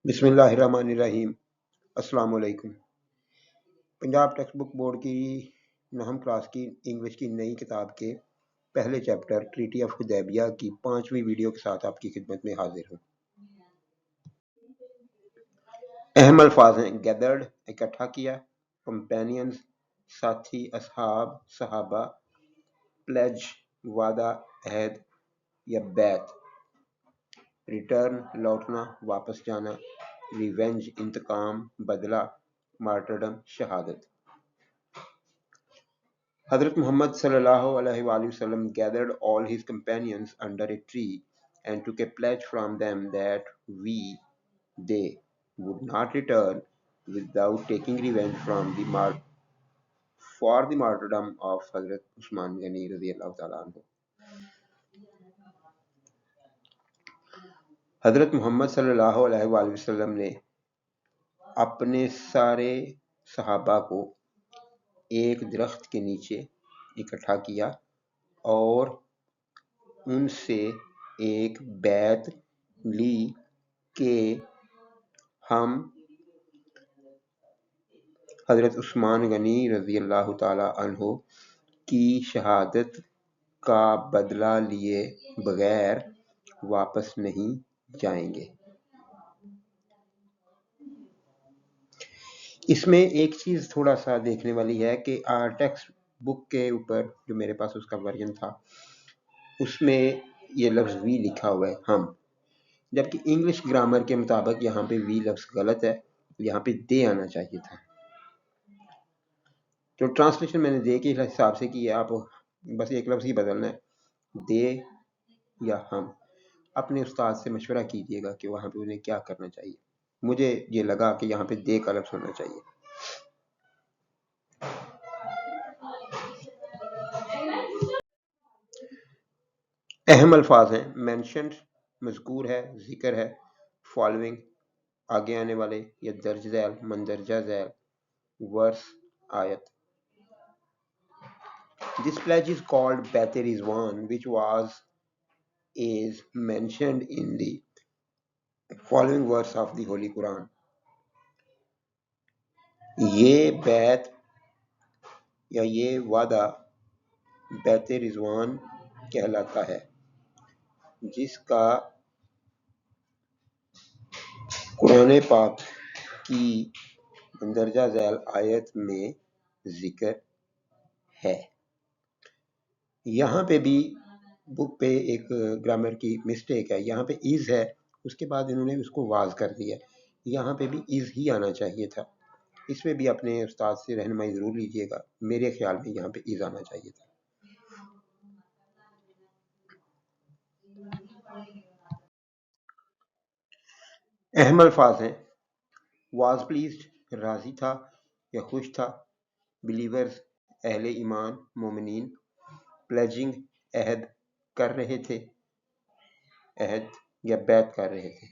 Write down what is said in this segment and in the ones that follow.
बिस्मिल्लाहिर्रहमानिर्रहीम। अस्सलाम वालेकुम। पंजाब टेक्स्ट बुक बोर्ड की नहम क्लास की इंग्लिश की नई किताब के पहले चैप्टर ट्रीटी ऑफ हुदैबिया की 5वीं वीडियो के साथ आपकी खिदमत में हाजिर हूँ। अहम अल्फाज हैं: गैदर्ड इकट्ठा किया, कंपेनियंस साथी, असहाब सहाबा, प्लेज वादा अहद या बैत, रिटर्न लौटना वापस जाना, रिवेंज इंतकाम बदला, मार्टरडम शहादत। Hazrat Muhammad sallallahu alaihi wasallam gathered all his companions under a tree and took a pledge from them that they would not return without taking revenge for the martyrdom of Hazrat Usman Ghani radiyallahu ta'ala anhu. हजरत मोहम्मद सल्लल्लाहु अलैहि वसल्लम ने अपने सारे सहाबा को एक दरख्त के नीचे इकट्ठा किया और उनसे एक बैत ली कि हम हजरत उस्मान गनी रज़ियल्लाहु ताला अन्हु की शहादत का बदला लिए बगैर वापस नहीं जाएंगे। इसमें एक चीज़ थोड़ा सा देखने वाली है कि टेक्स्ट बुक के ऊपर जो मेरे पास उसका वर्जन था उसमें ये लफ्ज़ वी लिखा हुआ है हम, जबकि इंग्लिश ग्रामर के मुताबिक यहाँ पे वी लफ्ज़ गलत है, यहाँ पे दे आना चाहिए था। तो ट्रांसलेशन मैंने दे के हिसाब से की है, आप बस एक लफ्ज़ ही बदलना है, दे या हम। अपने उस्ताद से मशवरा कीजिएगा कि वहाँ पे उन्हें क्या करना चाहिए। मुझे ये लगा कि यहाँ पे दे का लफ्ज़ होना चाहिए। अहम अल्फाज हैं: मेंशन्ड मज़कूर है, जिक्र है, फॉलोइंग आगे आने वाले या दर्ज झैल मंदरजा झैल, वर्स आयत। This pledge is called Bait Rizwan, which is mentioned in the following verse of the Holy Quran. ये बैत या ये वादा बैत रिजवान कहलाता है, जिसका कुरान पाक की मंदरजा झैल आयत में जिक्र है। यहाँ पे भी बुक पे एक ग्रामर की मिस्टेक है, यहाँ पे इज़ है, उसके बाद इन्होंने उसको वाज कर दिया। यहाँ पे भी इज़ ही आना चाहिए था। इसमें भी अपने उस्ताद से रहनुमाई ज़रूर लीजिएगा। मेरे ख्याल में यहाँ पे इज़ आना चाहिए था। अहम अल्फाज हैं: वाज प्लीज्ड राज़ी था या खुश था, बिलीवर्स अहले ईमान मोमिनीन, प्लेजिंग अहद कर रहे थे, अहद या बैत कर रहे थे,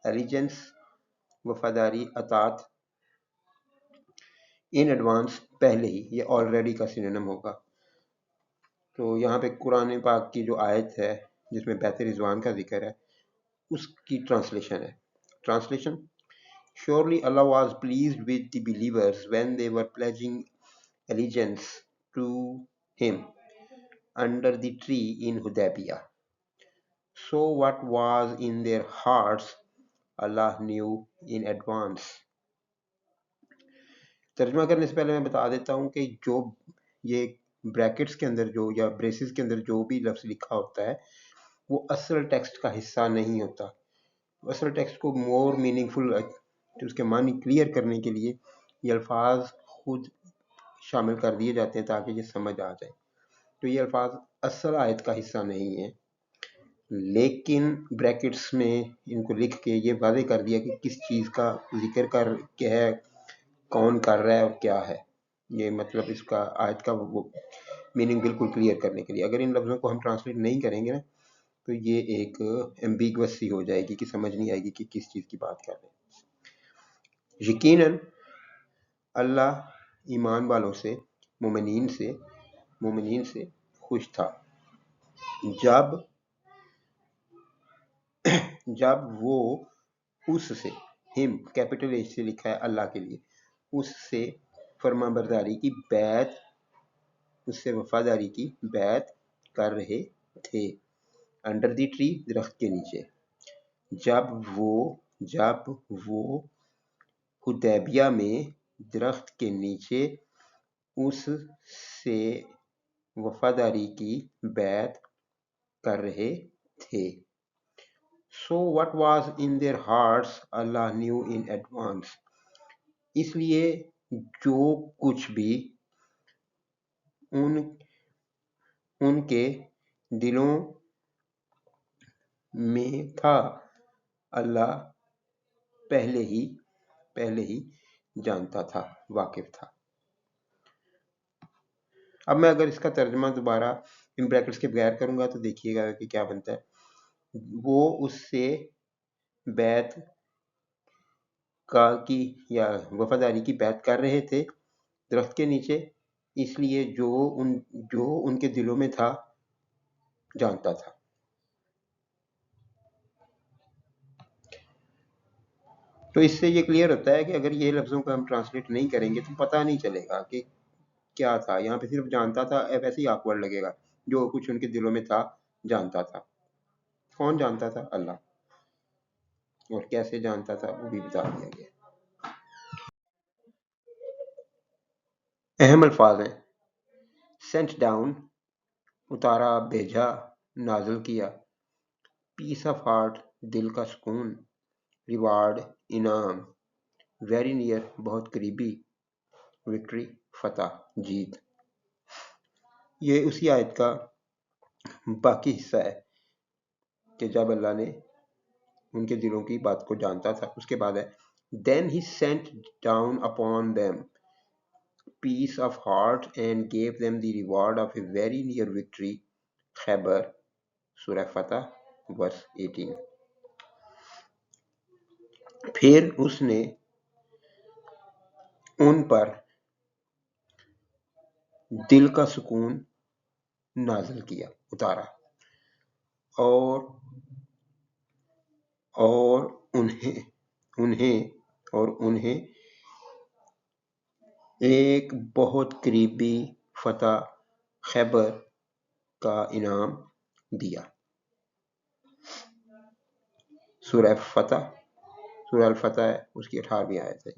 एलिजेंस वफादारी अतात, इन एडवांस पहले ही, ये ऑलरेडी का सिनोनिम होगा। तो यहाँ पे कुरान पाक की जो आयत है जिसमें बैत रिजवान का जिक्र है उसकी ट्रांसलेशन है। Translation: Surely Allah was pleased with the believers when they were pledging allegiance to Him under the tree in Hudaybiyah. So what was in their hearts, Allah knew in advance. तर्जुमा करने से पहले मैं बता देता हूँ कि जो ये ब्रैकेट्स के अंदर जो या ब्रेसेस के अंदर जो भी लफ्ज़ लिखा होता है वो असल टेक्स्ट का हिस्सा नहीं होता। असल टेक्स्ट को मोर मीनिंगफुल, उसके मानी क्लियर करने के लिए ये अल्फाज खुद शामिल कर दिए जाते हैं ताकि ये समझ आ जाए। तो ये अल्फाज असल आयत का हिस्सा नहीं है, लेकिन ब्रैकेट्स में इनको लिख के ये वादे कर दिया कि किस चीज़ का जिक्र कर के है, कौन कर रहा है और क्या है। ये मतलब इसका आयत का वो मीनिंग बिल्कुल क्लियर करने के लिए। अगर इन लफ्ज़ों को हम ट्रांसलेट नहीं करेंगे ना तो ये एक एम्बिगुअस सी हो जाएगी कि समझ नहीं आएगी कि किस चीज़ की बात कर रहे हैं। यकीनन अल्लाह ईमान वालों से मोमिनीन खुश था جب وہ اس سے ہم کیپٹل ایچ سے لکھا ہے اللہ کے لیے، اس سے فرما برداری کی بیعت، اس سے وفاداری کی بیعت کر رہے تھے انڈر دی ٹری، درخت کے نیچے، جب وہ حدیبیہ میں درخت کے نیچے اس سے وفاداری کی بیعت کر رہے تھے. So what was in their hearts Allah knew in advance. اس لیے جو کچھ بھی ان کے دلوں میں تھا اللہ پہلے ہی جانتا تھا، واقف تھا. اب میں اگر اس کا ترجمہ دوبارہ ان بریکٹس کے بغیر کروں گا تو دیکھیے گا کہ کیا بنتا ہے. وہ اس سے بیعت کی یا وفاداری کی بیعت کر رہے تھے درخت کے نیچے، اس لیے جو ان کے دلوں میں تھا جانتا تھا. تو اس سے یہ کلیئر ہوتا ہے کہ اگر یہ لفظوں کو ہم ٹرانسلیٹ نہیں کریں گے تو پتہ نہیں چلے گا کہ کیا تھا. یہاں پہ صرف جانتا تھا، ویسے ہی آکورڈ لگے گا. جو کچھ ان کے دلوں میں تھا جانتا تھا. کون جانتا تھا؟ اللہ. اور کیسے جانتا تھا وہ بھی بتا دیا گیا. اہم الفاظ ہیں سینٹ ڈاؤن، اتارا، بھیجا، نازل کیا. پیس آف ہارٹ، دل کا سکون. ریوارڈ، انعام. ویری نیئر، بہت قریبی. وکٹری، فتح، جیت. یہ اسی آیت کا باقی حصہ ہے کہ جب اللہ نے ان کے دلوں کی بات کو جانتا تھا. اس کے بعد ہے then he sent down upon them peace of heart and gave them the reward of a very near victory. خیبر، سورہ فتح، ورس 18. پھر اس نے ان پر دل کا سکون نازل کیا، اتارا، اور انہیں ایک بہت قریبی فتح خیبر کا انعام دیا. سورہ الفتح ہے، اس کی 18ویں آیت ہے.